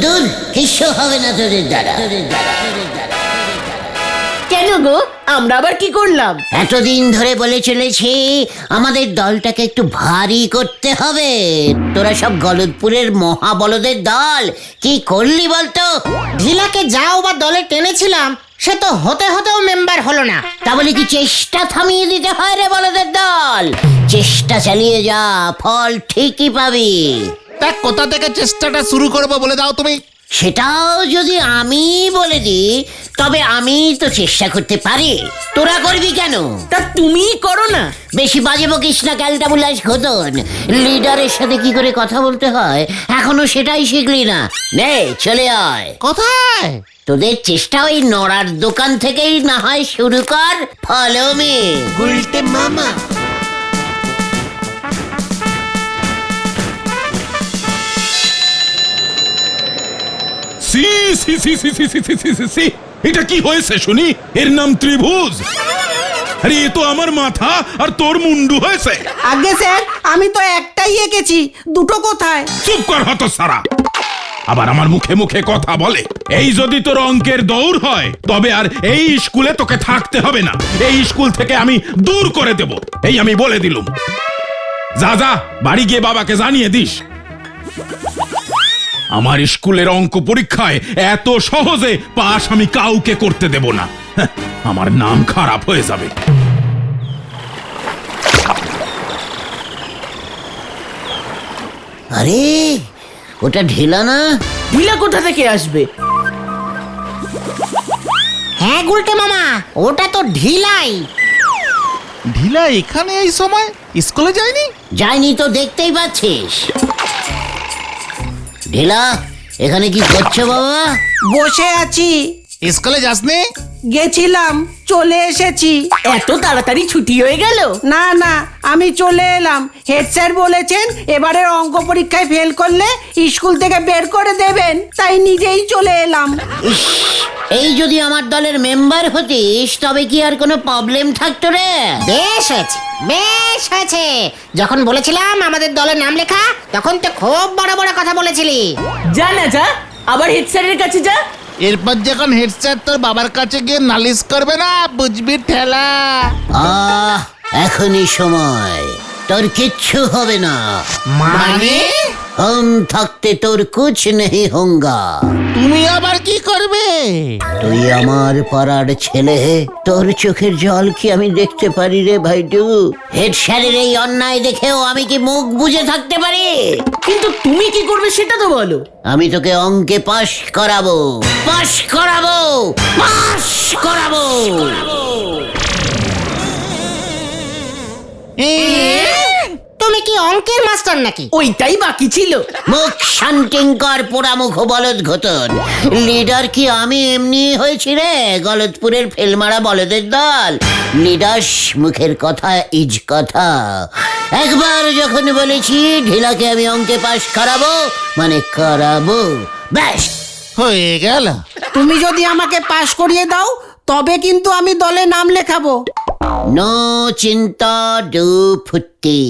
দূর কিছু হবে না তোদের দ্বারা। কেন গো, আমরা আবার কি করলাম? এতদিন ধরে বলে চলেছি আমাদের দলটাকে একটু ভারী করতে হবে। তোরা সব গলদপুরের মহাবলদের দল, কি করলি বলতো? ঢিলাকে যাও বা দলে টেনেছিলাম, সে তো হতে হতেও মেম্বার হলো না। তা বলে কি চেষ্টা থামিয়ে দিতে হয় রে বলদের দল? চেষ্টা চালিয়ে যা, ফল ঠিকই পাবি। তা কোথা থেকে চেষ্টাটা শুরু করবো বলে দাও তুমি। সেটাও যদি আমি বলে দিই তবে আমি তো চেষ্টা করতে পারি, তোরা করবি কেন? তা তুমিই করো না। বেশি বাজে বকিস না ক্যালটাবুলাস ঘোতন। লিডারের সাথে কি করে কথা বলতে হয় এখনো সেটাই শিখলি না। নে চলে আয়। কোথায়? তোদের চেষ্টা ওই নড়ার দোকান থেকেই না হয় শুরু কর। Follow me. গুলটে মামা। সি সি সি সি সি সি সি সি সি, এটা কি হয়েছে শুনি? এর নাম ত্রিভুজ। আরে এ তো আমার মাথা আর তোর মুন্ডু হয়েছে। আগে স্যার, আমি তো একটাই এঁকেছি, দুটো কোথায়? চুপ কর হতচ্ছাড়া, আবার আমার মুখে মুখে কথা বলে। এই যদি তোর অঙ্কের দৌড় হয় তবে আর এই স্কুলে তোকে থাকতে হবে না। এই স্কুল থেকে আমি দূর করে দেব, এই আমি বলে দিলুম। যা যা, বাড়ি গিয়ে বাবাকে জানিয়ে দিস। আমার স্কুলের অঙ্ক পরীক্ষায় এত সহজে পাশ আমি কাউকে করতে দেব না। হ্যাঁ, আমার নাম খারাপ হয়ে যাবে। আরে ওটা ঢিলা না? ঢিলা কোথা থেকে আসবে? হ্যাঁ গুলটে মামা, ওটা তো ঢিলাই। ঢিলা এখানে এই সময়? স্কুলে যায়নি? যাইনি তো দেখতেই পাচ্ছিস। ঢিলা এখানে কি করছো বাবা? বসে আছি। স্কুলে যাসনি? গেছিলাম, চলে এসেছি। এত তাড়াতাড়ি ছুটি হয়ে গেল? না না, আমি চলে এলাম। হেড স্যার বলেছেন এবারের অঙ্ক পরীক্ষায় ফেল করলে স্কুল থেকে বের করে দেবেন, তাই নিজেই চলে এলাম। ইস, এই যদি আমার দলের মেম্বার হতিস তবে কি আর কোনো প্রবলেম থাকতো রে? বেশ হয়েছে, বেশ হয়েছে। যখন বলেছিলাম আমাদের দলের নাম লেখা, তখন তো খুব বড় বড় কথা বলেছিলি। যা না যা, আবার হেড স্যারের কাছে যা। এরপর যখন হেড স্যার তোর বাবার কাছে গিয়ে নালিশ করবে না, বুঝবি ঠেলা। এখনই সময়, তোর কিচ্ছু হবে না। মানে? हम থাকতে তোর কুছ নেই হোঙ্গা। তুমি আবার কি করবে? তুই আমার পাড়ার ছেলে, তোর চোখের জল কি আমি দেখতে পারি রে ভাইটু? হেড স্যারের এই অন্যায় দেখেও আমি কি মুখ বুজে থাকতে পারি? কিন্তু তুমি কি করবে সেটা তো বলো। আমি তোকে অঙ্কে পাশ করাবো, পাশ করাবো, পাশ করাবো। তুমি কি অঙ্কের মাস্টার নাকি? ওইটাই বাকি ছিল। মুখ শান্তিঙ্কর পোড়ামুখ বলদ ঘটন। লিডার কি আমি এমনি হয়েছি রে? গলদপুরের ফেলমারা বলদের দল। লিডার মুখের কথা ইজ কথা। একবার যখন বলেছি ঢিলাকে আমি অঙ্কে পাশ করাবো মানে করাবো, ব্যাস হয়ে গেল। তুমি যদি আমাকে পাশ করিয়ে দাও তবে কিন্তু আমি দলে নাম লেখাবো। নো চিন্তা ডু ফুটি।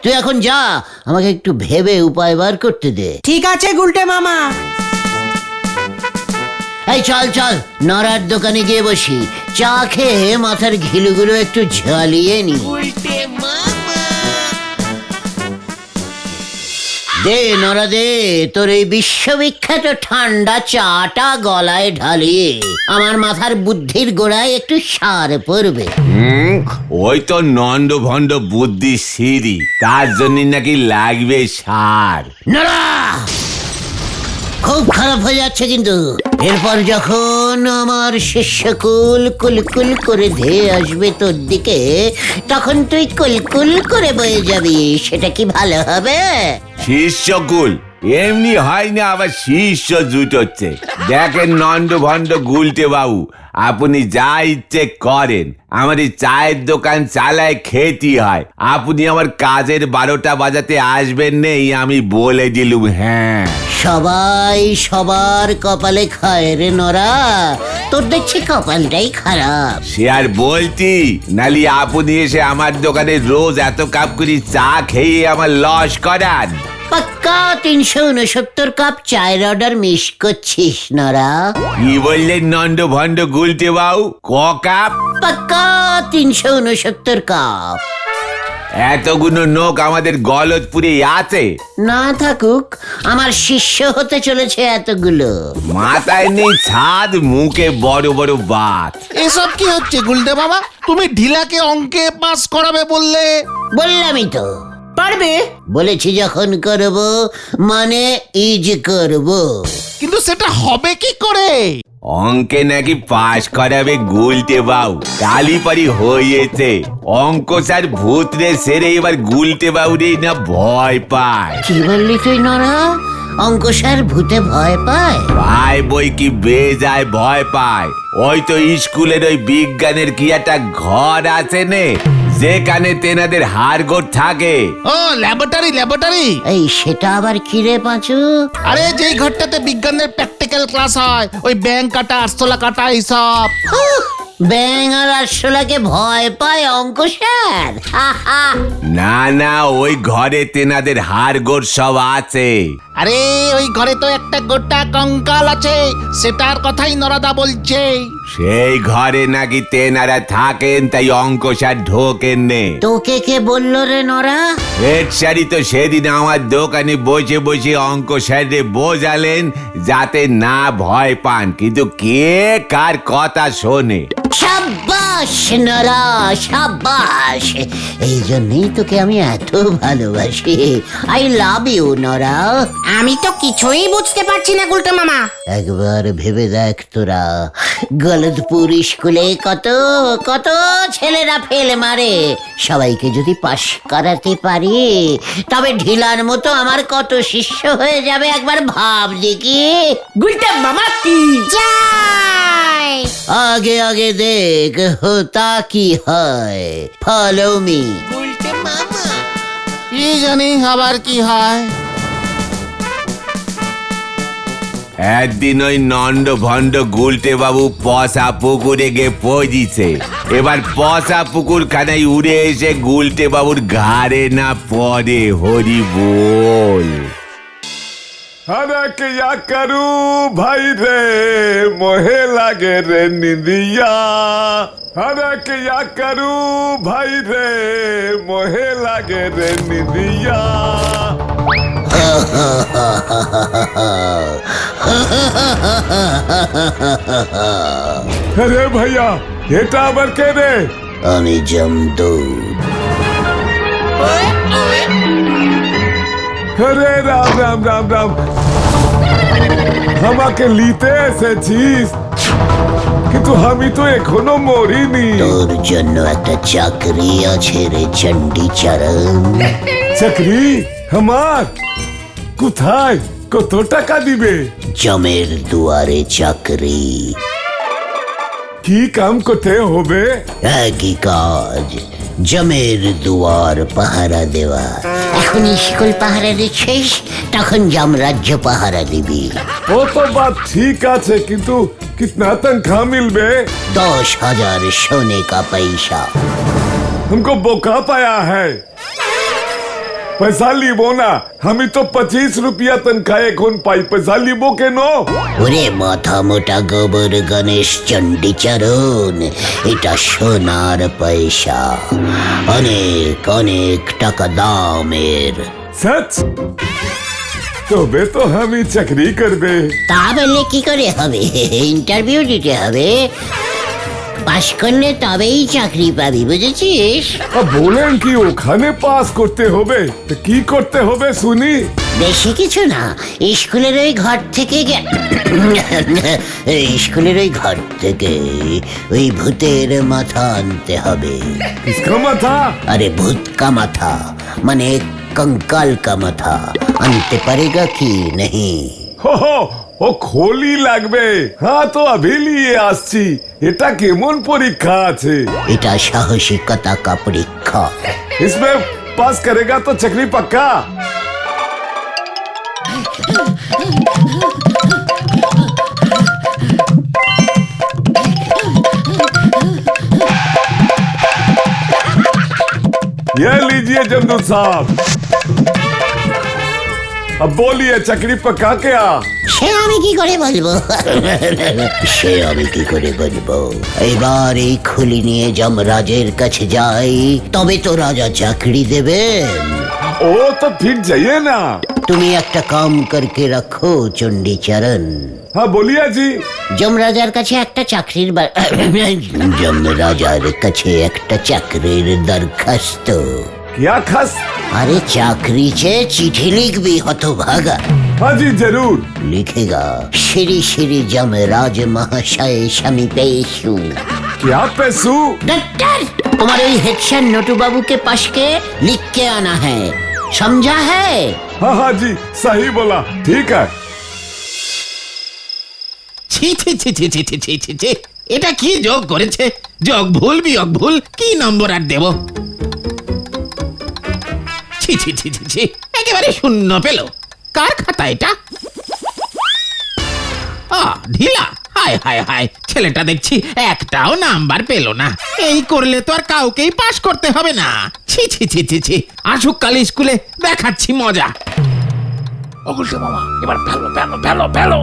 তুই এখন যা, আমাকে একটু ভেবে উপায় বার করতে দে। ঠিক আছে গুলটে মামা। এই চল চল, নড়ার দোকানে গিয়ে বসি, চা খেয়ে মাথার ঘিলুগুলো একটু ঝালিয়ে নি। দে নড়া দে, তোর এই বিশ্ববিখ্যাত ঠান্ডা চাটা গলায় ঢালিয়ে আমার মাথার বুদ্ধির গোড়ায় একটু সার পড়বে। ওই তো নন্দ ভন্ড বুদ্ধি সিঁড়ি, তার জন্য নাকি লাগবে সার। নড়া, খুব খারাপ হয়ে যাচ্ছে কিন্তু। এরপর যখন আমার শিষ্যকুল কুলকুল করে ধেয়ে আসবে তোর দিকে, তখন তুই কুলকুল করে বয়ে যাবি, সেটা কি ভালো হবে? শিষ্যকুল এমনি হয় না, আবার শিষ্য জুটোচ্ছে। দেখেন নন্দ ভন্ড গুলটে বাবু, আপনি যা ইচ্ছে করেন, আমার এই চায়ের দোকান চালায় খেতে হয়। আপনি আমার কাজের 12টা বাজাতে আসবেন নেই, আমি বলে দিলুম। হ্যাঁ, সবাই সবার কপালে খায় রে নরা, তোর দেখছি কপালটাই খারাপ। সে আর বলতি, নালি আপনি এসে আমার দোকানে রোজ এত কাপ করে চা খেয়ে আমার লস করান। পাক্কা 369 কাপ চায়ের অর্ডার মিস করছিস নরা। কি বললেন নন্দ ভন্ড গুলটে বাবু? ক কাপ? পাক্কা 369 কাপ। এতগুলো নোক আমাদের গলতপুরে আছে? না থাকুক, আমার শিষ্য হতে চলেছে এতগুলো। মাথায় নেই ছাদ, মুখে বড় বড় বাত। এসব কি হচ্ছে গুলটে বাবা? তুমি ঢিলাকে অঙ্কে পাস করাবে বললে। বললামই তো, পারবে? বলেছি যখন করব মানে ইজ করব। কিন্তু সেটা হবে কি করে? অঙ্কে নাকি পাশ করাবে গুলটে বাবু। কালীপাড়ি হয়েছে। অঙ্ক স্যার ভূতরে সেরে এবার গুলটে বাবুরে না ভয় পায়। কি বললি তুই নরা? অঙ্ক স্যার ভূতে ভয় পায়? ভাই বই কি বেজায় ভয় পায়। ওই তো স্কুলের ওই বিজ্ঞানের কি একটা ঘর আছে নে, যেখানে তেনাদের হাড়গোড় থাকে। ও ল্যাবরেটরি। এই সেটা আবার কি রে পাঁচু? আরে যেই ঘরটাতে বিজ্ঞানের প্র্যাকটিক্যাল ক্লাস হয়, ওই ব্যাংক কাটা, আরশোলা কাটা এইসব। ব্যাং আর আরশোলাকে ভয় পায় অঙ্ক স্যার? না না, ওই ঘরে তেনাদের হাড়গোড় সব আছে। আরে ওই ঘরে তো একটা গোটা কঙ্কাল আছে, সেটার কথাই নরাদা বলছে। সেই ঘরে নাকি তেনারা থাকেন, তাই অঙ্ক স্যার ঢোকেন নে। তোকে কে বললো রে নরা? হেড স্যারই তো সেদিন আমার দোকানে বসে বসে অঙ্ক স্যারে বোঝালেন যাতে না ভয় পান, কিন্তু কে কার কথা শোনে। সাব্বাস নরা, সাব্বাস। এই জন্যই তোকে আমি এত ভালোবাসি। আই লাভ ইউ নরা। আমি তো কিছুই বুঝতে পারছি না গুলটে মামা। একবার ভেবে দেখ তোরা, গলতপুর স্কুলে কত কত ছেলেরা ফেল মারে। সবাইকে যদি পাশ করাতে পারি, তবে ঢিলার মতো আমার কত শিষ্য হয়ে যাবে একবার ভাব দেখি। গুলটে মামা কি যাই আগে আগে দেখ হোতা কি হয়। Follow me. কি জানি আবার কি হয়। একদিন ওই নন্দ ভন্ড গুলটে বাবু পশা পুকুরে গিয়ে পৌঁছিছে। এবার পশা পুকুর খানায় উড়ে এসে গুলটে বাবুর ঘাড়ে না পড়ে। হরি বল। अरे क्या करूं भाई रे, मोहे लागे रे निंदिया। अरे क्या करूं भाई रे, मोहे लागे रे निंदिया। अरे भैया এটা আবার কে রে? আমি জমদূত। अरे राम राम राम राम, আমাকে লিতে এসেছিস? কিন্তু আমি তো এখনো মরিনি। তোর জন্য একটা চাকরি আছে রে চণ্ডীচরণ। চাকরি আমার? কোথায়? কত টাকা দিবে? জমের দুয়ারে চাকরি। কি কাম করতে হবে? একই কাজ, জমের দুয়ার পাহারা দেওয়া। এখন স্কুল পাহারা দিচ্ছিস, তখন যমরাজ্য পাহারা দিবি। वो तो बात ठीक আছে, কিন্তু कितना तनख्वाह मिलबे? 10,000 सोने का पैसा। हमको बोका पाया है। पैसा লিবো না, আমি তো 25 রুপিয়া তনখা এখন পাই। पैसा লিবো কেন? ওরে মাথা মোটা গোবর গণেশ চণ্ডীচরণ, এটা সোনার পয়সা। অনেক অনেক টাকা দামের। সচ? তবে তো আমি চাকরি করবে। তা বললে কি করে হবে? ইন্টারভিউ দিতে হবে, পাশ করলে তবেই চাকরি পাবি, বুঝেছিস? বলেন কি ওখানে পাস করতে হবে? তো কি করতে হবে শুনি? বেশি কিছু না, স্কুলের ওই ঘর থেকে স্কুলের ওই ঘর থেকে ওই ভূতের মাথা আনতে হবে। কিসকা মাথা? अरे भूत का माथा माने कंकाल का माथा आनते पड़ेगा कि नहीं? हो, ও খোলি লাগবে। হ্যাঁ তো अभी लिए আসছি। এটা কেমন পরীক্ষা আছে? এটা সাহসিকতা का परीक्षा। इसमें पास करेगा तो चकरी पक्का। ये लीजिए जमदूत साहब। अब बोलिए चक्री पका क्या? সে আমি কি করে বলবো সে আমি কি করে বলবো এবার এই খুলি নিয়ে যমরাজের কাছে যাই তবে তো রাজা চাকরি দেবেন ओ तो फिर जाइए ना। তুমি একটা কাম করকে রাখো চণ্ডীচরণ हाँ बोलिए जी। যমরাজার কাছে একটা চাকরির যমরাজার কাছে একটা চাকরির দরখাস্ত क्या खास? अरे चाकरी से चिट्ठी लिख भी हतभागा हाँ जी जरूर। लिखेगा श्री श्री जमराज महाशय समीपेशु क्या पैसू? डॉक्टर तुम्हारे हेड सर नोटू बाबू के पास के लिख के आना है समझा है हाँ हाँ जी सही बोला ठीक है। ছি ছি ছি ছি ছি ছি ছি ছি ছি এটা কি যোগ করেছে যোগ ভুল বিয়োগ ভুল কি নম্বর আর দেব ছি ছি ছি ছি ছি একেবারে শূন্য পেল কার খাতা এটা ঢিলা হায় হায় হায় ছেলেটা দেখছি একটাও নাম্বার পেল না এই করলে তো আর কাউকেই পাশ করতে হবে না ছি ছি ছি ছি ছি আসুক কাল স্কুলে দেখাচ্ছি মজা অগুলতে মামা এবার ফেলো ফেলো ফেলো ফেলো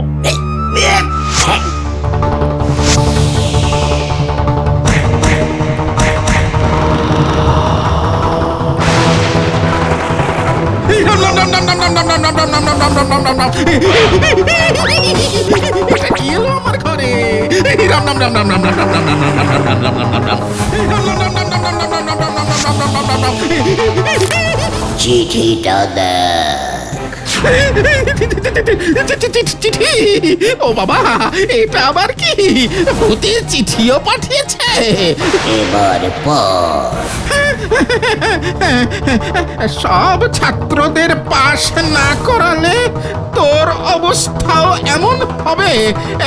আমার ঘরে রাম রাম রাম রাম রাম রাম রাম রাম রাম রাম রাম রাম রাম রাম রাম চিঠিটা দেখ চিঠি ও বাবা এটা আবার কি ভূতের চিঠিও পাঠিয়েছে এবার পর সব ছাত্রদের পাশ না করালে তোর অবস্থাও এমন হবে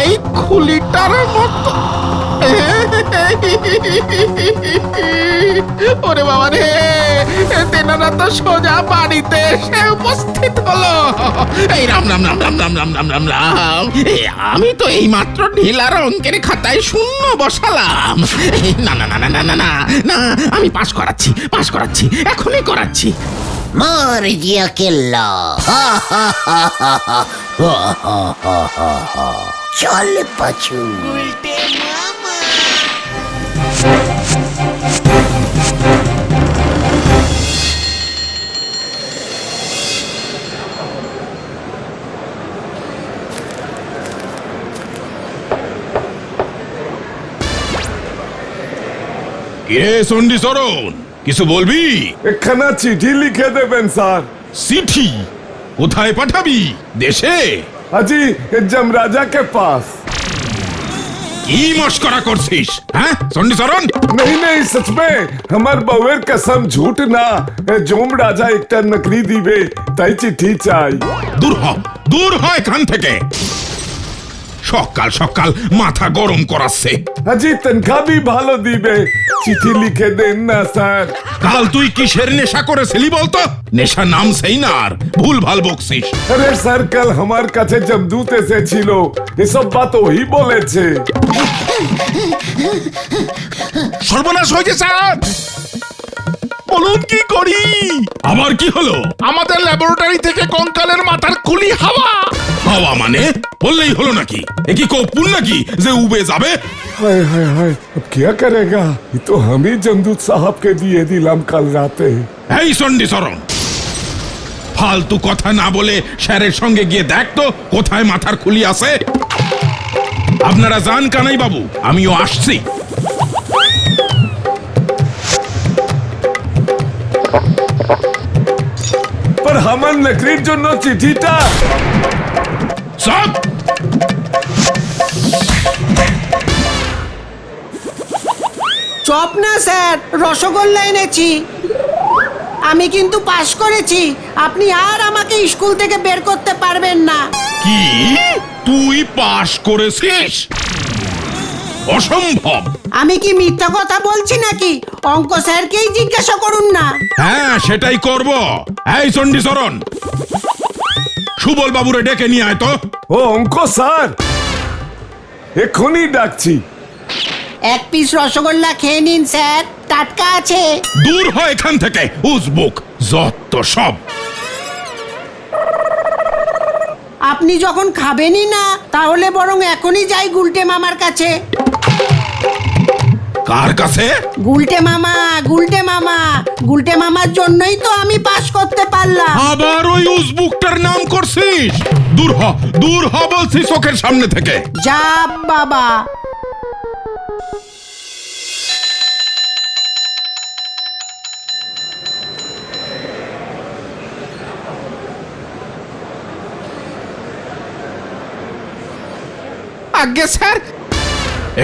এই খুলিটার মতো ওরে বাবা রে তেনারা তো সোজা বাড়িতে এসে উপস্থিত হলো এই রাম রাম রাম রাম রাম রাম রাম রাম রাম আমি তো এই মাত্র ঢিলার অঙ্কের খাতায় শূন্য বসালাম না না না না না না না না আমি পাস করাচ্ছি এখনই করাচ্ছি मार दिया किल्ला चल पछू কিরে চণ্ডী চরণ কিছু বলবি একখানা চিঠি লিখে দেবেন স্যার। চিঠি কোথায় পাঠাবি দেশে हाजी जमराजा के पास। কি মস্করা করছিস হ্যাঁ চণ্ডী চরণ नहीं नहीं सच में हमार बउएर कसम झूठ ना जोम राजा एकटा नकली दिबे ताई चिट्ठी चाই। দূর হ এখান থেকে সকাল সকাল মাথা গরম করাচ্ছে हाजी तनखा भी ভালো দিবে চিঠি লিখে দেন না স্যার। কাল তুই কিসের নেশা করেছিলি বলতো নেশা নাম সেই না আর ভুল ভাল বকছিস अरे सर कल हमार কাছে जमदूत এসেছিল এসব বাত ওই বলেছে। সর্বনাশ হয়েছে স্যার বলুন কি করি আবার কি হলো আমাদের ল্যাবরেটরি থেকে কঙ্কালের মাথার খুলি হাওয়া মানে বললেই হলো নাকি এ কি কৌপুন নাকি যে উবে যাবে हाय हाय हाय अब क्या करेगा ये तो हम ही जमदूत साहब के दिए दिलाम कल राते। এই চণ্ডী চরণ ফালতু কথা না বলে স্যারের সঙ্গে গিয়ে দেখ তো কোথায় মাথার খুলি আছে আপনারা যান কানাই বাবু আমিও আসছি पर हमार नकलीर জন্য চিঠিটা সব চপ না স্যার রসগোল্লা এনেছি আমি কিন্তু পাশ করেছি আপনি আর আমাকে স্কুল থেকে বের করতে পারবেন না কি তুই পাশ করেছিস অসম্ভব আমি কি মিথ্যা কথা বলছি নাকি অঙ্ক স্যারকেই জিজ্ঞাসা করুন না হ্যাঁ সেটাই করব এই চণ্ডী চরণ সুবল বাবুরে ডেকে নিয়ে আয় তো ও অঙ্ক স্যার এখনই ডাকছি। এক পিস রসগোল্লা খেয়ে নিন স্যার টাটকা আছে দূর হয় এখান থেকে উজবুক যত সব আপনি যখন খাবেনই না তাহলে বরং এখনই যাই গুলটে মামার কাছে। কার কাছে? গুলটে মামা, গুলটে মামা, গুলটে মামার জন্যই তো আমি পাশ করতে পারলাম। আবার ওই উজবুকটার নাম করছিস? দূর হ বলছি চোখের সামনে থেকে। যা বাবা। আগে স্যার।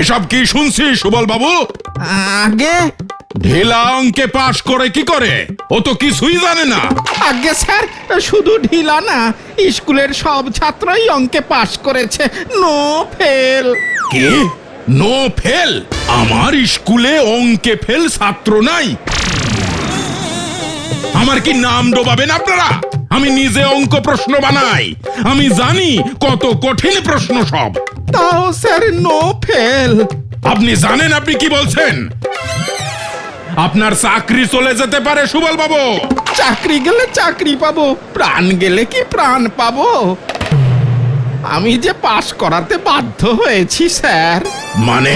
এসব কি শুনছি সুবল বাবু? আগে ঢেলা অঙ্কে পাশ করে কি করে? ও তো কিছুই জানে না। আগে স্যার, শুধু ঢিলা না, স্কুলের সব ছাত্রই অঙ্কে পাশ করেছে, নো ফেল। কি? No fail? আমার স্কুলে অঙ্কে ফেল ছাত্র নাই? আমার কি নাম ডোবাবেন আপনারা? আমি নিজে অঙ্ক প্রশ্ন বানাই, আমি জানি কত কঠিন প্রশ্ন সব। তাও স্যার নো ফেল। আপনি জানেন আপনি কি বলছেন? আপনার চাকরি চলে যেতে পারে সুবল বাবু। চাকরি গেলে চাকরি পাবো, প্রাণ গেলে কি প্রাণ পাবো? আমি যে পাশ করাতে বাধ্য হয়েছি স্যার। মানে?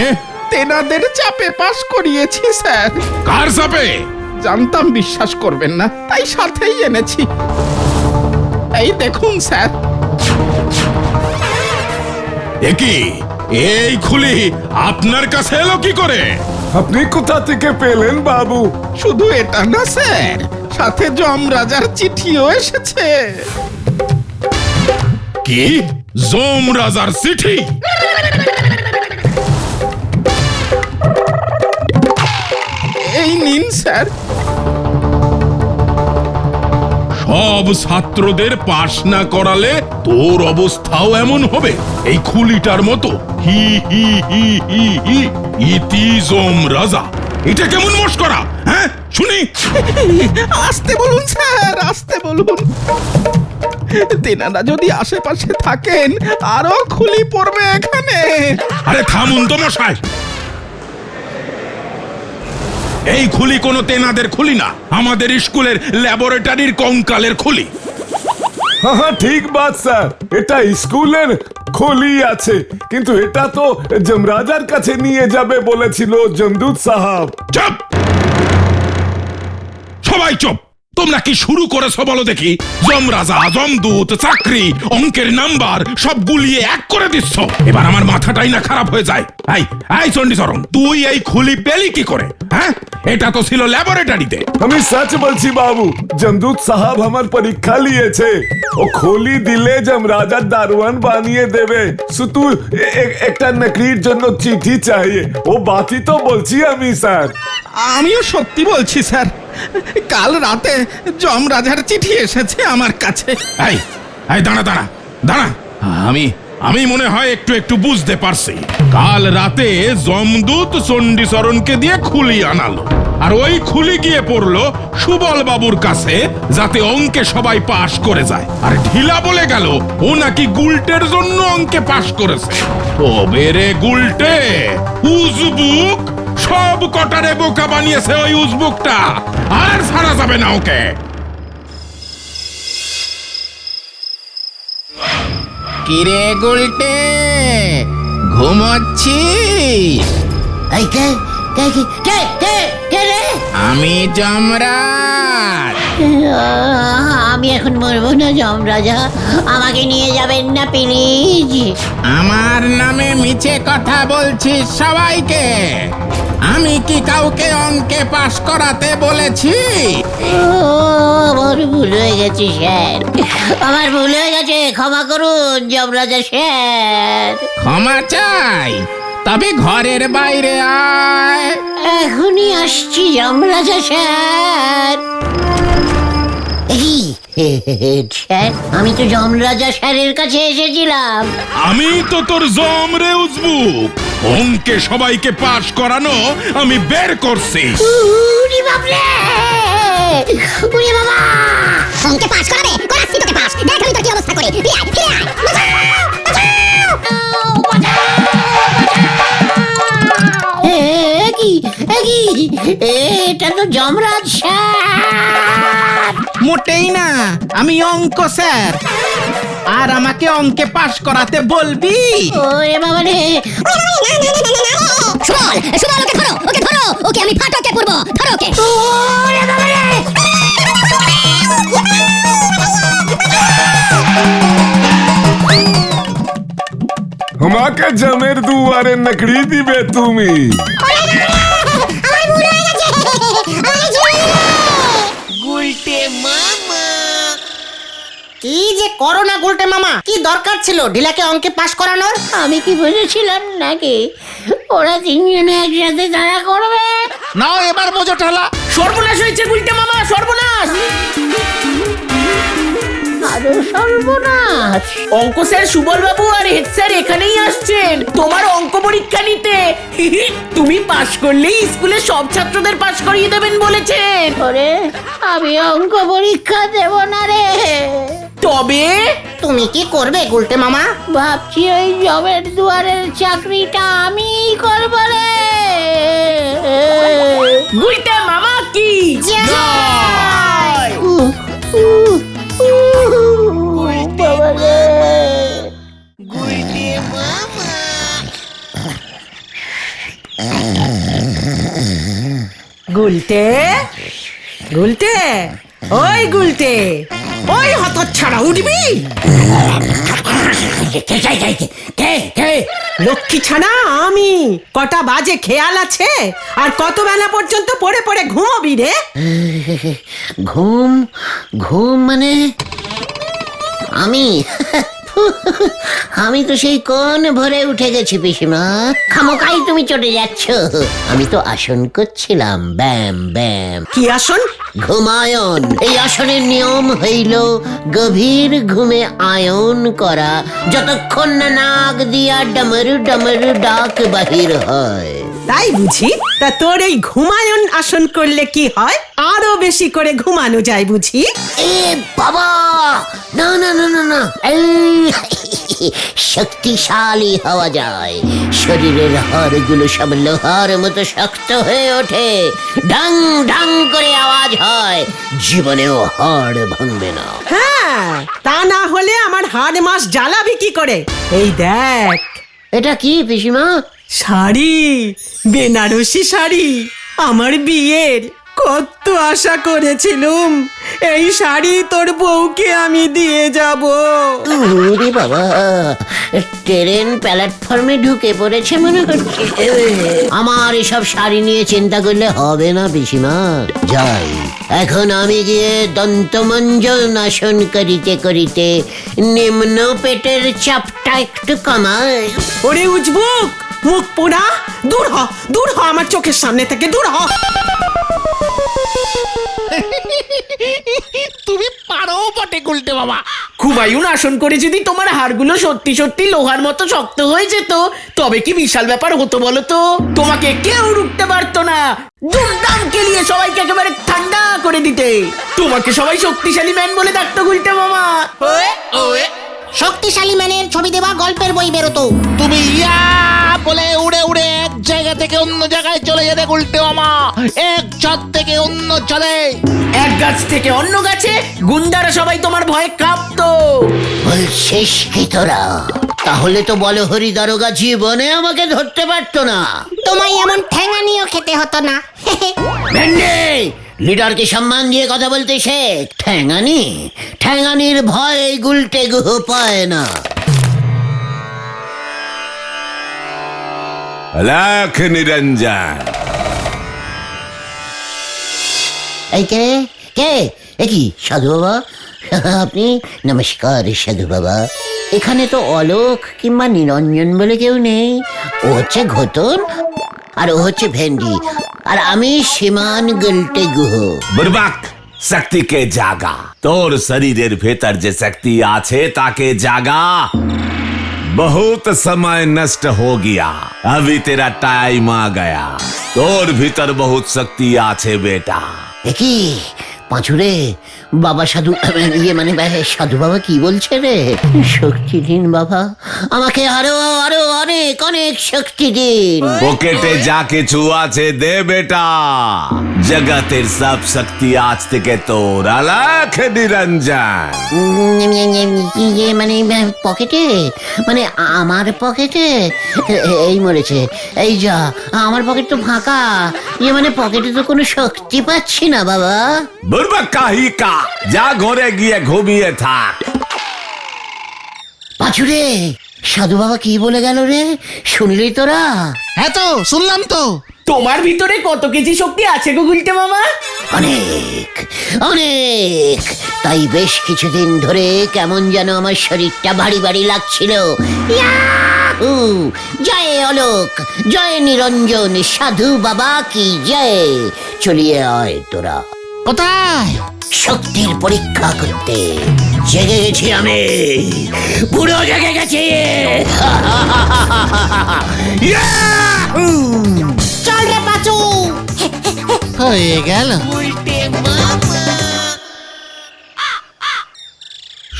তেনাদের চাপে পাশ করিয়েছি স্যার। কার চাপে? জানতাম বিশ্বাস করবেন না, তাই সাথেই এনেছি। এই দেখুন স্যার। একি এই খুলি আপনার কাছে এলো কি করে? আপনি কোথা থেকে পেলেন বাবু? শুধু এটা না স্যার, সাথে যমরাজার চিঠিও এসেছে। কি? যমরাজার চিঠি? এই নিন স্যার। সব ছাত্রদের পাশ না করালে তোর অবস্থাও এমন হবে, এই খুলিটার মতো। হি হি হি হি হি ইতি যমরাজা। এটা কেমন মস্করা? হ্যাঁ শুনি। আসতে বলুন স্যার, আসতে বলুন। তেনারা যদি আশেপাশে থাকেন আরো খুলি পড়বে এখানে। আরে থামুন তো মশাই। এই খুলি কোনো তেনাদের খুলি না, আমাদের স্কুলের ল্যাবরেটরির কঙ্কালের খুলি। হ্যাঁ ঠিক বাত স্যার, এটা স্কুলের খোলি আছে, কিন্তু এটা তো যমরাজার কাছে নিয়ে যাবে বলেছিল জমদূত সাহাব। চুপ! সবাই চুপ! তোমরা কি শুরু করেছো বলো দেখি? যমরাজা, যমদূত, চাকরি, অঙ্কের নাম্বার সব গুলিয়ে এক করে দিচ্ছ। এবার আমার মাথাটাই না খারাপ হয়ে যায়। এই চণ্ডীচরণ, তুই এই খুলি পেলি কি করে? হ্যাঁ, এটা তো ছিল ল্যাবরেটরিতে। আমি সচ বলছি বাবু, জমদূত সাহাব আমার পরীক্ষা লিয়েছে। ও খোলি দিলে যমরাজার দারোয়ান বানিয়ে দেবে। শুধু একটা নকরির জন্য চিঠি চাইয়ে। ও বাতি তো বলছি আমি স্যার। আমিও সত্যি বলছি স্যার, কাল রাতে যমরাজার চিঠি এসেছে আমার কাছে। এই দাঁড়া দাঁড়া দাঁড়া, আমি মনে হয় একটু বুঝতে পারছি। কাল রাতে যমদূত চণ্ডীচরণকে দিয়ে খুলি আনালো, আর ওই খুলি গিয়ে পড়লো সুবল বাবুর কাছে, যাতে অঙ্কে সবাই পাশ করে যায়। আর ঢিলা বলে গেল ও নাকি গুলটের জন্য অঙ্কে পাশ করেছে। তবে রে গুলটে, উজবুক সব কটারে বোকা বানিয়েছে ওই উজবুকটা, আর ছাড়া যাবে না ওকে। কিরে গুলটে, ঘুমোচ্ছিস? এই কে কে কে কে কে কে রে? আমি যমরাজ। আমি এখন মরবো না যমরাজা, আমাকে নিয়ে যাবেন না প্লিজ। আমার নামে মিছে কথা বলছিস সবাইকে? আমি কি কাউকে অঙ্কে পাশ করাতে বলেছি? আমার ভুল হয়ে গেছে স্যার, আমার ভুল হয়ে গেছে, ক্ষমা করুন যমরাজা স্যার। ক্ষমা চাই? তবে ঘরের বাইরে আয়। এখনই আসছি যমরাজা স্যার। স্যার, আমি তো যমরাজা স্যারের কাছে এসেছিলাম। আমি তো তোর জম রে উজবুক, অঙ্কে সবাইকে পাশ করানো আমি বের করছি। উরি বাপরে, উরি বাবা! অঙ্কে পাস করাবে, করাচ্ছি তোকে পাস। দেখ আমি তোর কি অবস্থা করি। ফিরে আয়, ফিরে আয়। কি এটা তো যমরাজ স্যার। মোটেই না, আমি অঙ্ক স্যার। আর আমাকে অঙ্কে পাশ করাতে বলবি? ওরে বাবা রে, সুবল সুবল ওকে ধরো ওকে আমি ফাটকে পড়বো, ধরো ওকে। আমাকে জমের দুয়ারে নকড়ি দিবে তুমি? কি যে করো না গুলটে মামা, কি দরকার ছিল ঢিলাকে অঙ্কে পাশ করানোর? আমি কি বুঝেছিলাম নাকি ওরা তিনজনে একসাথে তারা করবে? নাও এবার বোঝো ঠালা। সর্বনাশ হয়েছে গুলটে মামা, সর্বনাশ। আরো সর্বনাশ। অঙ্ক স্যার সুবল বাবু আর হেড স্যার এখানেই আসছেন তোমার অঙ্ক পরীক্ষা নিতে। তুমি পাশ করলেই স্কুলে সব ছাত্রদের পাশ করিয়ে দেবেন বলেছেন। ওরে, আমি অঙ্ক পরীক্ষা দেব না রে। তবে তুমি কি করবে গুলটে মামা? ভাবছি ওই জবের দুয়ারের চাকরিটা আমিই করব রে। গুলটে মামা কি জয়। বাবা রে। গুলটে গুলটে ওই গুলটে, ওই হতচ্ছাড়া উঠবি? লক্ষ্মী ছানা আমি। কটা বাজে খেয়াল আছে? আর কত বেলা পর্যন্ত পড়ে পড়ে ঘুমোবি রে? ঘুম ঘুম মানে আমি তো সেই কোন ভরে উঠে গেছি পিসিমা। খামোকাই তুমি চটে যাচ্ছ। আমি তো আসন করছিলাম, ব্যাম ব্যাম। কি আসন? ঘুমায়ন। এই আসনের নিয়ম হইল গভীর ঘুমে আয়ন করা, যতক্ষণ না নাক দিয়া ডমরু ডমরু ডাক বাহির হয়। তাই বুঝি? তা তোর এই ঘুমায়ন আসন করলে কি হয়? আরো বেশি করে ঘুমানো যায় বুঝি? এ বাবা, না না না না না, এই শক্তিশালী হওয়া যায়। শরীরের হাড়গুলো সব লোহার মতো শক্ত হয়ে ওঠে, ডাং ডাং করে আওয়াজ হয়। জীবনেও হাড় ভাঙবে না। হ্যাঁ, তা না হলে আমার হাড় মাস জ্বালাবি কি করে? এই দেখ, এটা কি পিসিমা? শাড়ি, বেনারসি শাড়ি। আমার বিয়ের কত আশা করেছিলুম এই শাড়ি তোর বউকে আমি দিয়ে যাব। ওরে বাবা, ট্রেন প্ল্যাটফর্মে ঢুকে পড়েছে মনে হচ্ছে। আমার এসব শাড়ি নিয়ে চিন্তা করলে হবে না পিসিমা। যাই, এখন আমি গিয়ে দন্তমঞ্জন আসন করিতে করিতে নিম্ন পেটের চাপটা একটু কমাই। ওরে উজবুক, মুখ পোড়া, দূর হ আমার চোখের সামনে থেকে, দূর হ। তুমি পারো বটে গুলটে বাবা। হুমায়ুন আসন করে যদি তোমার হাড়গুলো সত্যি সত্যি লোহার মতো শক্ত হয়ে যেত, তবে কি বিশাল ব্যাপার হতো বলো তো? তোমাকে কেউ রুখতে পারতো না। দুমদাম কেলিয়ে সবাইকে একেবারে ঠান্ডা করে দিতে। তোমাকে সবাই শক্তিশালী ম্যান বলে ডাকতো গুলটে মামা। শক্তিশালী ম্যানের ছবি দেওয়া গল্পের বই বেরোতো। তুমি ইয়া বলে উড়ে উড়ে এক জায়গা থেকে অন্য জায়গায় চলে যেতে গুলটে মামা। এক ছাদ থেকে অন্য ছাদে, এক গাছ থেকে অন্য গাছে গুন্ডারা সবাই তোমার ভয়ে কাঁপতো। বলছিস কি তোরা? তাহলে তো বলো হরি দারোগা জীবনে আমাকে ধরতে পারতো না। তোমায় এমন ঠ্যাঙানিও খেতে হতো না। ভেন্ডে, লিডারকে সম্মান দিয়ে কথা বলতে শেখ। ঠ্যাঙানির ভয় গুলটে গুহ পায় না। লাখ নিরঞ্জন। এই কে কে? কি সাধু বাবা আপনি? নমস্কার সাধু বাবা। এখানে তো অলোক কিংবা নিরঞ্জন বলে কেউ নেই। ও হচ্ছে ঘোতন আর ও হচ্ছে ভেন্ডি, আর আমি সীমান গুলটে গুহ। বুরবাক, শক্তিকে জাগা। তোর শরীরের ভেতর যে শক্তি আছে তাকে জাগা। बहुत समय नष्ट हो गया, अभी तेरा टाइम आ गया। তোর ভিতর বহুত শক্তি আছে বেটা। কি পাঁচুরে বাবা সাধু মানে সাধু বাবা কি বলছে রে? শক্তি দিন বাবা, আমাকে আরো আরো অনেক অনেক শক্তি দিন। পকেটে যা কিছু আছে দে বেটা, জগতের সব শক্তি আজ থেকে তোর আলাখ নিরঞ্জন। মানে পকেটে, মানে আমার পকেটে এই মরেছে, এই যা আমার পকেট তো ফাঁকা, মানে পকেটে তো কোনো শক্তি পাচ্ছি না বাবা। বুড়বা কাহিকা, যা ঘরে গিয়ে ঘুমিয়ে থাক। পাঁচুরে, সাধু বাবা কি বলে গেল রে, শুনলি তোরা? হ্যাঁ তো শুনলাম তো। তোমার ভিতরে কত কেজি শক্তি আছে গো গুলটে মামা? অনেক অনেক, তাই বেশ কিছুদিন ধরে কেমন যেন আমার শরীরটা ভারী ভারী লাগছিল। ইয়াহু! জয় অলোক, জয় নিরঞ্জন, সাধু বাবা কি জয়। চলিয়ে আয় তোরা। কোথায়? শক্তির পরীক্ষা করতে। জেগে গেছি আমি, পুরো জেগে গেছি। ইয়াহু! চল রে পাচু। হয়ে গেল।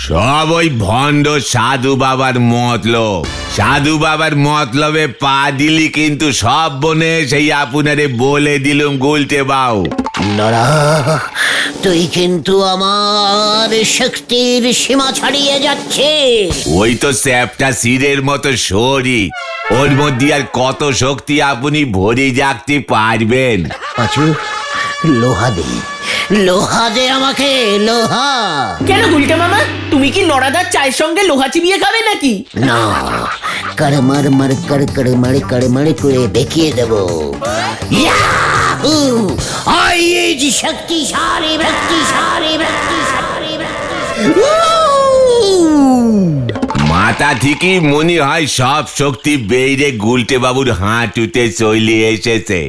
সব ওই ভণ্ড সাধু বাবার মতলব। সাধু বাবার মতলবে পা দিলি কিন্তু সব বনে সেই আপনারে বলে দিলুম গুলটে বাউ। নরা, তুই কিন্তু আমার শক্তির সীমা ছাড়িয়ে যাচ্ছে। ওই তো স্যাপটা সিরের মতো শরীর, ওর মধ্যে আর কত শক্তি আপনি ভরে রাখতে পারবেন? পাঁচু, লোহা দে, লোহা দে আমাকে, লোহা। কেন গুলটে মামা, তুমি কি নড়াদার চায়ের সঙ্গে লোহা চিবিয়ে খাবে নাকি? না, করমার মার কড়মাড়ে করে দেখিয়ে দেব। ইয়াহু! আই ইজ শক্তিশালী, শক্তিশালী, শক্তিশালী। মাথা থেকে মনে হয় সব শক্তি বেড়ে গুলটে বাবুর হাঁটুতে চলে এসেছে।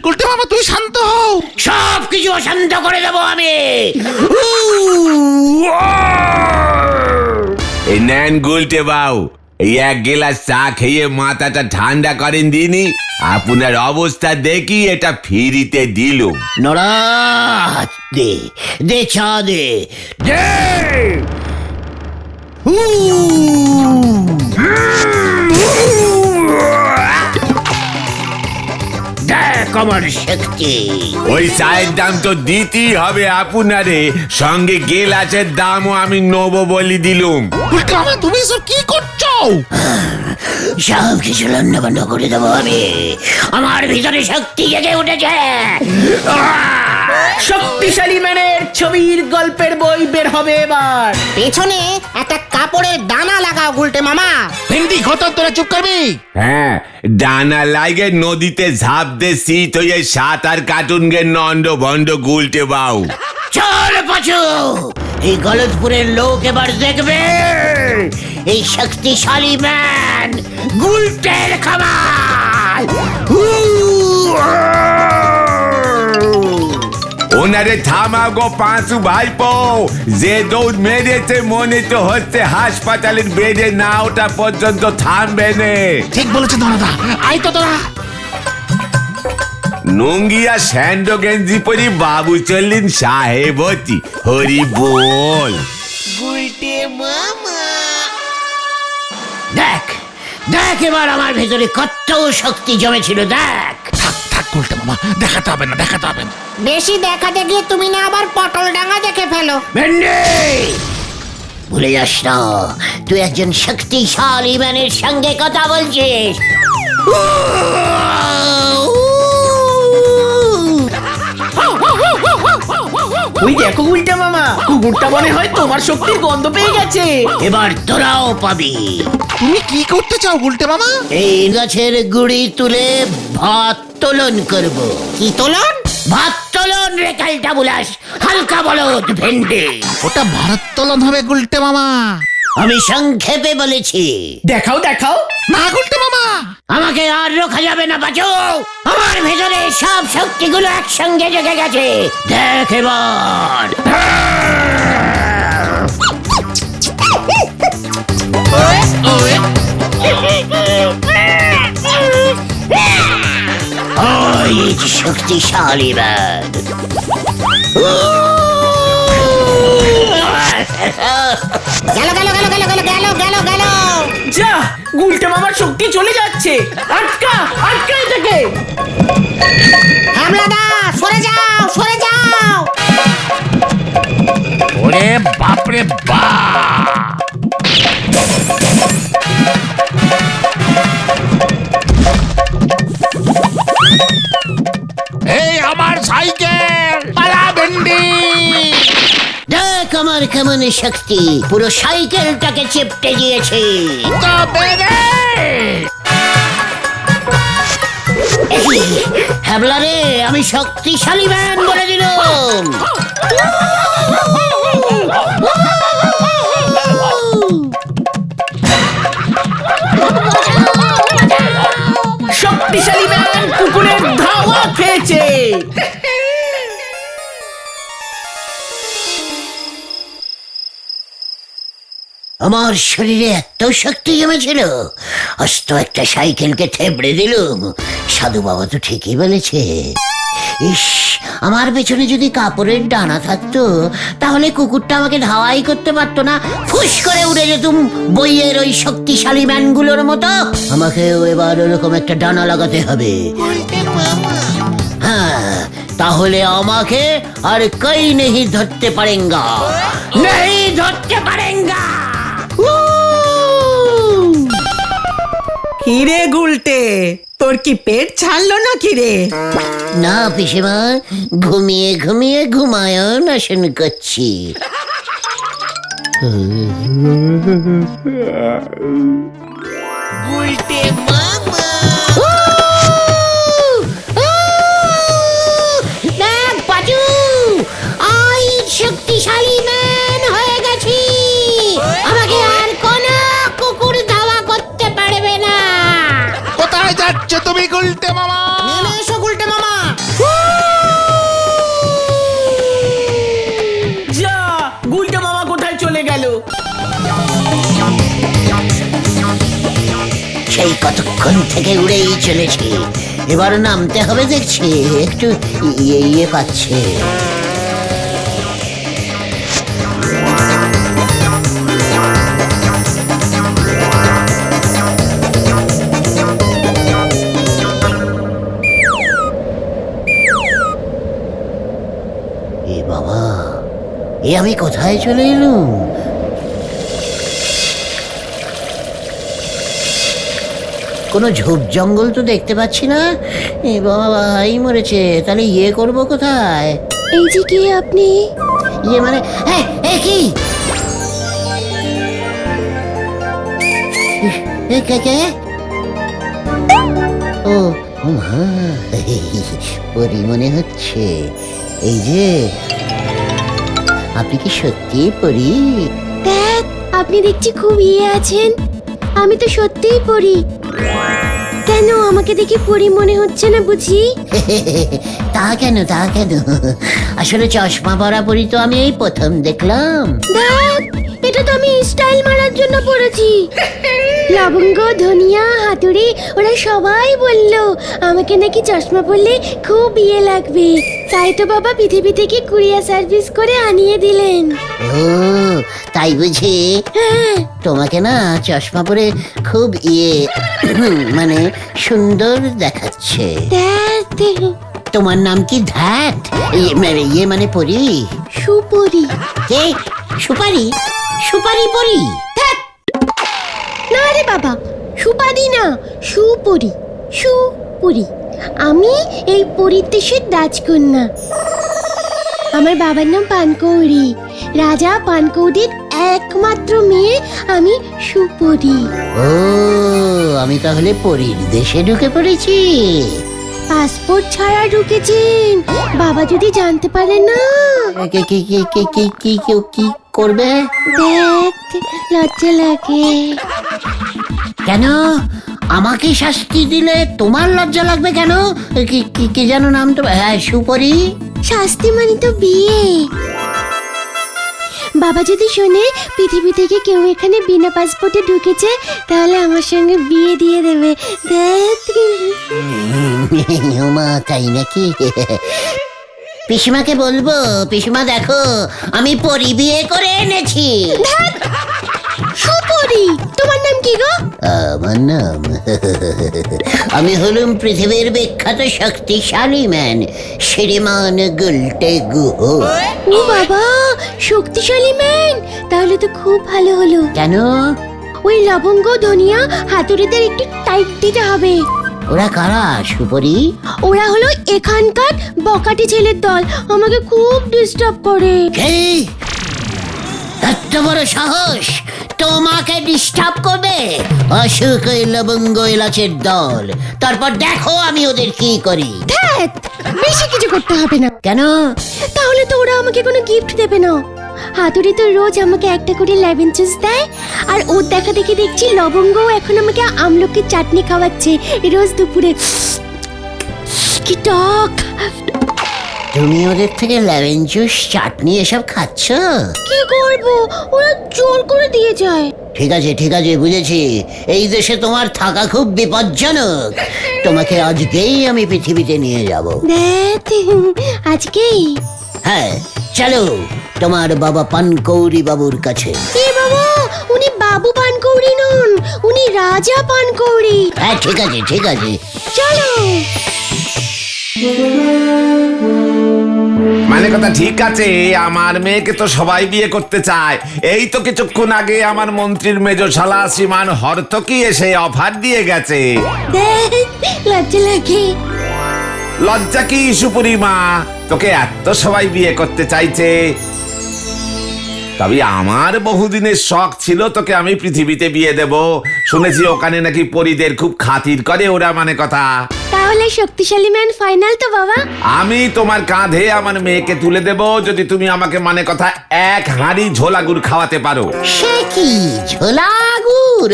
গুলটে মামা তুই শান্ত হও। সব কিছু অশান্ত করে দেবো আমি। এই নেন গুলটে বাবু, এই এক গেলাস চা খেয়ে মাথাটা ঠান্ডা করেন দিনি। আপনার অবস্থা দেখি এটা ফিরিতে দিলুম। নড়া, দে দে, চা দে, দে। দেখ আমার শক্তি। ওই চায়ের দাম তো দিতেই হবে আপনারে, সঙ্গে গেলাসের দামও আমি নেবো বলি দিলুম। গুলটে মামা তুমি সব কি করছো? সব কিছু লন্ডভন্ড করে দেবো আমি। আমার ভিতরে শক্তি জেগে উঠেছে। শক্তিশালী ম্যানের ছবির গল্পের বই বের হবে এবার। পেছনে একটা কাপড়ের দানা লাগাও গুলটে মামা। ভেন্ডি ঘটন তোরা চুপ করবি। হ্যাঁ, ডানা লাগে নদীতে ঝাঁপ দে শীত হয়ে সাঁতার কাটুন গে নন্ড ভন্ড গুলটে বাউ। চল পাচু, এই গলতপুরের লোক এবার দেখবে এই শক্তিশালী ম্যান গুলটের খামার। ওনারে থামাগো পাঁচু ভাইপো, যে দৌড় মেরেছে মনে তো হচ্ছে হাসপাতালের বেডে না ওঠা পর্যন্ত থামবে নে। ঠিক বলেছে দাদা, আই তো তোরা। নুঙ্গিয়া স্যান্ডো গেঞ্জি পরি বাবু চললেন সাহেবতী, হরি বল। দেখ দেখ এবার আমার ভেতরে কত শক্তি জমেছিল, দেখ। থাক গুলটে মামা, দেখাতে হবে না, দেখাতে হবে না। বেশি দেখাতে গিয়ে তুমি না আবার পটল ডাঙা দেখে ফেলো। ভেন্ডি, ভুলে যাস না তুই একজন শক্তিশালী ম্যানের সঙ্গে কথা বলছিস। ওই দেখো গুলটে মামা, কুকুরটা মনে হয় তোমার শক্তির গন্ধ পেয়ে গেছে। এবার তোরাও পাবি। তুমি কি করতে চাও গুলটে মামা? এই গাছের গুড়ি তুলে ভাত তোলন করব। কি তোলন? ভাত তোলন রে কালটা বুলাস, হালকা বলদ ভেন্ডি। ওটা ভারোত্তোলন হবে গুলটে মামা। আমি সংক্ষেপে বলেছি। দেখাও দেখাও। না গুলটে মামা, আমাকে আর রোখা যাবে না বাজু, আমার ভেতরে সব শক্তিগুলো একসঙ্গে জেগে গেছে, দেখ এবার। ওই যে শক্তিশালী ম্যান। গেল গেল গেল গেল গেল গেল গেল গেল। যা, গুলটে মামার শক্তি চলে যাচ্ছে। আটকা আটকা এটাকে। হামলাদার সরে যাও, সরে যাও। ওরে বাপরে বাপ! এই আমার সাইকেল! পালা ভেন্ডি! দেখ আমার কেমন শক্তি, পুরো সাইকেলটাকে চেপটে দিয়েছে। তবে রে! হ্যাবলা রে, আমি শক্তিশালী ম্যান বলে দিলাম। শক্তিশালী ম্যান কুকুরের ধাওয়া খেয়েছে। আমার শরীরে এত শক্তি জমেছিল, অস্ত একটা সাইকেলকে থেবড়ে দিলুম। সাধু বাবা তো ঠিকই বলেছে। ইস, আমার পেছনে যদি কাপড়ের ডানা থাকতো, তাহলে কুকুরটা আমাকে ধাওয়াই করতে পারতো না, ফুস করে উড়ে যেতুম বইয়ের ওই শক্তিশালী ম্যানগুলোর মতো। আমাকেও এবার ওরকম একটা ডানা লাগাতে হবে। হ্যাঁ, তাহলে আমাকে আর কই নেই ধরতে পারেঙ্গা, নেই ধরতে পারেঙ্গা। কিরে গুলটে, তোর কি পেট ছাড়লো না কিরে? না পিসেমা, ঘুমিয়ে ঘুমিয়ে ঘুমায়ন আসন করছি। দেখ পাচু, আই শক্তিশালী ম্যান হয়ে গেছি। আমাকে আর কোন কুকুর ধাওয়া করতে পারবে না। কোথায় যাচ্ছে তুমি গুলটে মামা? নেমে এসো গুলটে মামা। যা, গুলটে মামা কোথায় চলে গেল? সেই কতক্ষণ থেকে উড়েই চলেছি, এবার নামতে হবে দেখছি। একটু ইয়ে পাচ্ছে। এ বাবা, এ আমি কোথায় চলে এলুম? কোনো ঝোপ জঙ্গল তো দেখতে পাচ্ছি না। এ বাবা, এই মরেছে। তাহলে ইয়ে করবো কোথায়? এই যে কে আপনি? ইয়ে মানে, হ্যাঁ, কি কে কে? ও মা, পরি মনে হচ্ছে। এই যে, আপনি কি সত্যি পরি? দেখ, আপনি দেখছি খুব আছেন। আমি তো সত্যিই পড়ি। কেন আমাকে দেখে পড়ি মনে হচ্ছে না বুঝি? তা কেন, তা কেন? আসলে চশমা পরা পরি তো আমি এই প্রথম দেখলাম। দেখ, এটা তো আমি স্টাইল মারার জন্য পড়েছি। লবঙ্গ, ধনিয়া, হাতুড়ি ওরা সবাই বললো আমাকে নাকি চশমা পরলে খুব লাগবে। তাই তো বাবা পৃথিবী থেকে কুরিয়ার সার্ভিস করে আনিয়ে দিলেন। ও তাই বুঝি? হ্যাঁ। তোমাকে না চশমা পরে খুব মানে সুন্দর দেখাচ্ছে। দেখ, তোমার নাম কি? ধ্যাত? মানে পরি? সুপরি। কে? সুপারি? সুপারি পরি? না রে বাবা, সুপারি না, সুপরি। সুপরি। আমি এই পরীর দেশের রাজকন্যা। আমার বাবার নাম পানকৌড়ি। রাজা পানকৌড়ির একমাত্র মেয়ে আমি সুপরি। ও, আমি তাহলে পরীর দেশে ঢুকে পড়েছি। পাসপোর্ট ছাড়া ঢুকেছেন, বাবা যদি জানতে পারে না। কি করবে? দেখ, লজ্জা লাগে। কেন? আমাকে শাস্তি দিলে তোমার লজ্জা লাগবে কেন? কি যেন নাম তো? হ্যাঁ, সুপরি। শাস্তি মানে তো বিয়ে। বাবা যদি শোনে পৃথিবী থেকে কেউ এখানে বিনা পাসপোর্টে ঢুকেছে, তাহলে আমার সঙ্গে বিয়ে দিয়ে দেবে। দেখ। মা, তাই নাকি? পিসিমাকে বলবো, পিসিমা দেখো আমি পরি বিয়ে করে এনেছি। সুপরি? তোমার নাম কি গো? আমার নাম আমি হলুম পৃথিবীর বিখ্যাত শক্তিশালী ম্যান শ্রীমান গুলটে গুহ। ও বাবা, শক্তিশালী ম্যান, তাহলে তো খুব ভালো হলো। কেন? ওই লবঙ্গ ধনিয়া হাতুড়িদের একটু টাইট দিতে হবে। ওরা কারা সুপরি? ওরা হলো এখানকার বকাটে ছেলের দল, আমাকে খুব ডিস্টার্ব করে। কে? এত বড় সাহস তোমাকে ডিস্টার্ব করবে? অসুখ ওই লবঙ্গ এলাচের দল। তারপর দেখো আমি ওদের কি করি। ধ্যাৎ, বেশি কিছু করতে হবে না। কেন? তাহলে তো ওরা আমাকে কোনো গিফট দেবে না। হাতুড়ি তো রোজ আমাকে একটা করে লেমন জুস দেয়, আর ওর দেখা দেখি দেখছি লবঙ্গও এখন আমাকে আমলকির চাটনি খাওয়াচ্ছে রোজ দুপুরে। কি টক! তুমি ওদের থেকে লেমন জুস চাটনি এসব খাচ্ছ? কি করব, ওরা জোর করে দিয়ে যায়। ঠিক আছে ঠিক আছে, বুঝেছি। এই দেশে তোমার থাকা খুব বিপজ্জনক। তোমাকে আজকেই আমি পৃথিবীতে নিয়ে যাব। দেখ, আজকেই? হ্যাঁ চলো তোমার বাবা পানকৌড়ি বাবুর কাছে। এ বাবা, উনি বাবু পানকৌড়ি নন, উনি রাজা পানকৌড়ি। হ্যাঁ ঠিক আছে ঠিক আছে। চলো। মানে কথা ঠিক আছে, আমার মেয়েকে তো সবাই বিয়ে করতে চায়। এই তো কিছুক্ষণ আগে আমার মন্ত্রীর মেজশালা শ্রীমান হরতকি এসে অফার দিয়ে গেছে। দেখ, লজ্জা লাগে। লজ্জা কি সুপুরিমা, তোকে এত সবাই বিয়ে করতে চাইছে। তবে আমার বহুদিনের শখ ছিল তোকে আমি পৃথিবীতে বিয়ে দেব। শুনেছি ওখানে নাকি পরীদের খুব খাতির করে ওরা, মানে কথা। তাহলে শক্তিশালী ম্যান ফাইনাল তো বাবা? আমি তোমার কাঁধে আমার মেয়েকে তুলে দেব যদি তুমি আমাকে, মানে কথা, এক হাঁড়ি ঝোলা গুড় খাওয়াতে পারো। সে কি ঝোলা গুড়?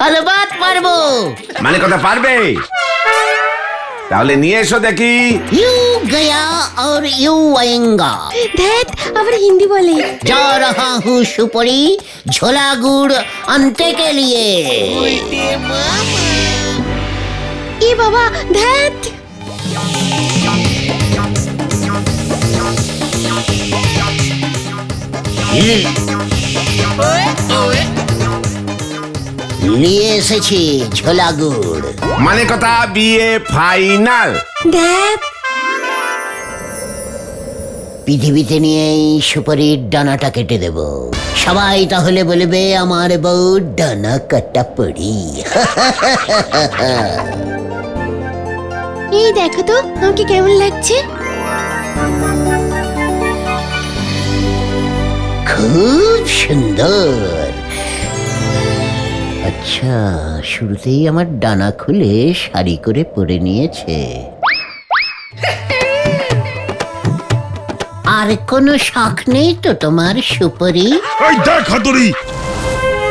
আলবাত পারবো। মানে কথা পারবে? তাহলে নিয়ে এসো দেখি। ইউ গয়া और यू आएगा। দেখ, আবার হিন্দি বলে। जा रहा हूँ सुपरी झोला गुड़ आनते के लिए। এ বাবা, দেখ। নিয়ে এসেছি ঝোলা গুড়। মানে কথা বিয়ে ফাইনাল। দেখ, পৃথিবীতে নিয়েই সুপারির ডানাটা কেটে দেব। সবাই তাহলে বলবে আমার বউ ডানা কাটা পড়ি। এই দেখো তো আমাকে কেমন লাগছে। খুব সুন্দর। আচ্ছা, শুরুতেই আমার ডানা খুলে শাড়ি করে পরে নিয়েছে। আর কোনো শখ নেই তো তোমার সুপরি? এই দেখ হাতুড়ি,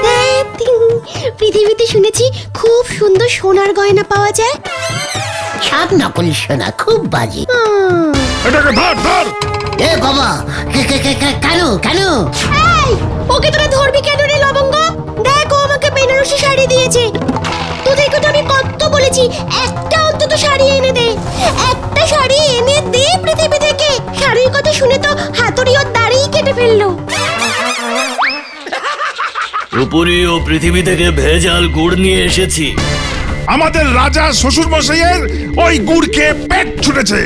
দেখ, পৃথিবীতে শুনেছি খুব সুন্দর সোনার গয়না পাওয়া যায়। সব নকল সোনা, খুব বাজে। এটাকে ধর ধর। এ বাবা, কেন কেন? এই, ওকে তোরা ধরবি কেন রে লবঙ্গ? দেখ, ও আমাকে বেনারসি শাড়ি দিয়েছে। তোদেরকে তো আমি কত বলেছি একটা অন্তত শাড়ি এনে দে, একটা শাড়ি এনে দে পৃথিবী থেকে। শাড়ির কথা শুনে তো হাতুড়ি ওর দাড়ি কেটে ফেললো। উপরি ও পৃথিবী থেকে ভেজাল গুড় নিয়ে এসেছি। আমাদের রাজা শ্বশুর মশাইয়ের ওই গুড় খেয়ে পেট ছুটেছে,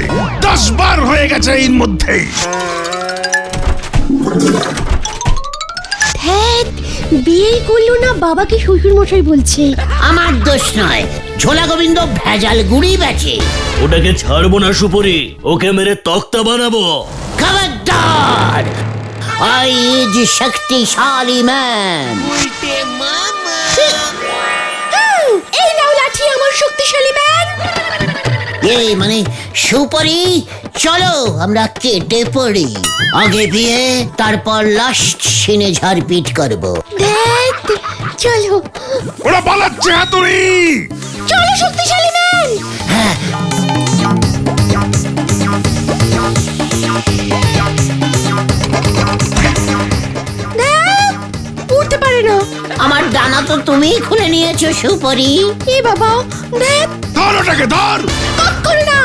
10 বার হয়ে গেছে এর মধ্যেই। ধ্যাৎ, বিয়েই করলো না, বাবাকে শ্বশুর মশাই বলছে। আমার দোষ নয়, ঝোলা গোবিন্দ ভেজাল গুড়ি বেচে। ওটাকে ছাড়বো না সুপুরি, ওকে মেরে তক্তা বানাবো। খবরদার! I is শক্তিশালী ম্যান। এই নাও লাঠি, আমার শক্তিশালী ম্যান। এই মানে সুপরি, চলো আমরা কেটে পড়ি। আগে বিয়ে, তারপর লাস্ট সিনে ঝাড়পিট করব। দেখ, চলো ওরা পালাচ্ছে হাতুড়ি। চলো শক্তিশালী ম্যান। দেখ, উঠতে পারে না। আমার ডানা তো তুমিই খুলে নিয়েছো সুপরি। এ বাবা, দেখ। ধর ওটাকে ধর। কখনো না,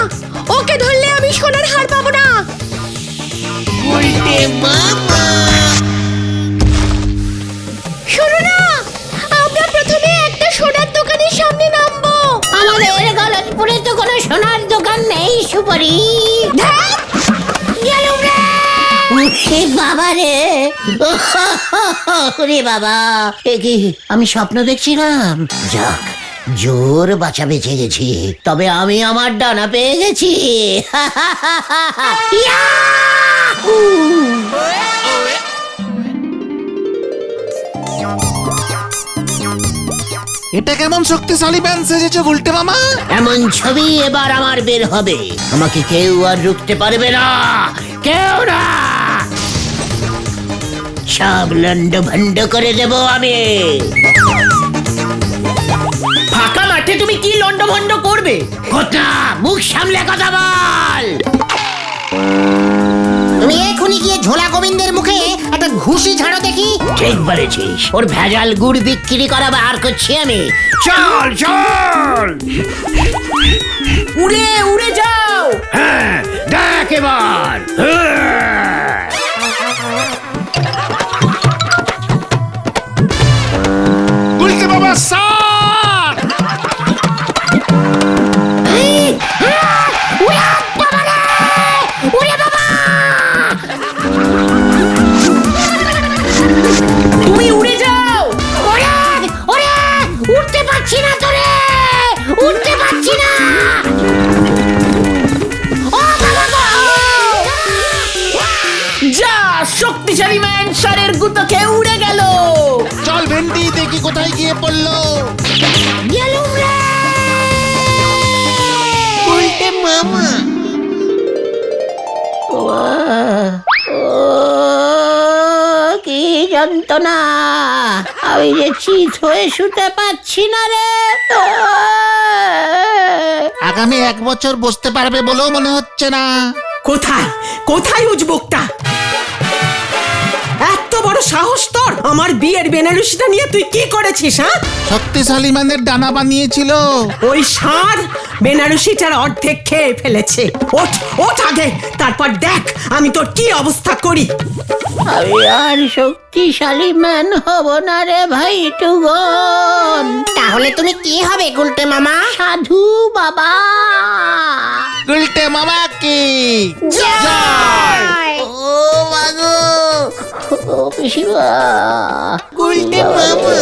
ওকে ধরলে আমি সোনার হার পাবো না। শোনো না, পারি। ওরে বাবা রে, ওরে বাবা, এ কি আমি স্বপ্ন দেখছিলাম? যাক, জোর বাঁচা বেঁচে গেছি, তবে আমি আমার ডানা পেয়ে গেছি। ইয়াহু! এটা কেমন শক্তিশালী ব্যান্ড সেজেছো গুলটে মামা? এমন ছবি এবার আমার বের হবে, আমাকে কেউ আর রুখতে পারবে না, কেউ না। সব লন্ড ভন্ড করে দেব আমি। ফাঁকা মাঠে তুমি কি লন্ডভন্ড করবে? কথা, মুখ সামলে কথা বল। তুমি এখনই গিয়ে ঝোলা গোবিন্দের মুখে একটা ঘুষি ঝাড়ো দেখি। ঠিক বলেছিস, ওর ভেজাল গুড় বিক্রি করা বার করছি আমি। চল চল, উড়ে উড়ে যাও। হ্যাঁ দেখ এবার। গুলটে বাবা স্যার! তুমি উড়ে যাও। উঠতে পারছি না তো রে, উঠতে পারছি না। যা, শক্তিশালী ম্যান সারের গুতো খেয়ে উড়ে গেল। চল ভেন্ডি দেখি কোথায় গিয়ে পড়লো। গেলুম রে। উল্টে মামা। ও কি যন্ত্রণা, আমি যে চিত হয়ে শুতে পাচ্ছি না রে। আগামী 1 বছর বসতে পারবে বলেও মনে হচ্ছে না। কোথায় কোথায় উজবুকটা? এত বড় সাহস তোর! আমার বিয়ের বেনারসিটা নিয়ে তুই কি করেছিস? হ্যাঁ, শক্তিশালী ম্যানের ডানা বানিয়েছিল। ওই ষাঁড় বেনারসিটার অর্ধেক খেয়ে ফেলেছে। ওঠ ওঠ আগে, তারপর দেখ আমি তোর কি অবস্থা করি। আমি আর শক্তিশালী ম্যান হব না রে ভাই টুগন। তাহলে তুমি কি হবে গুলটে মামা? সাধু বাবা। গুলটে মামা কি ও মাগো, ও পিসিমা, গুলটে মামা।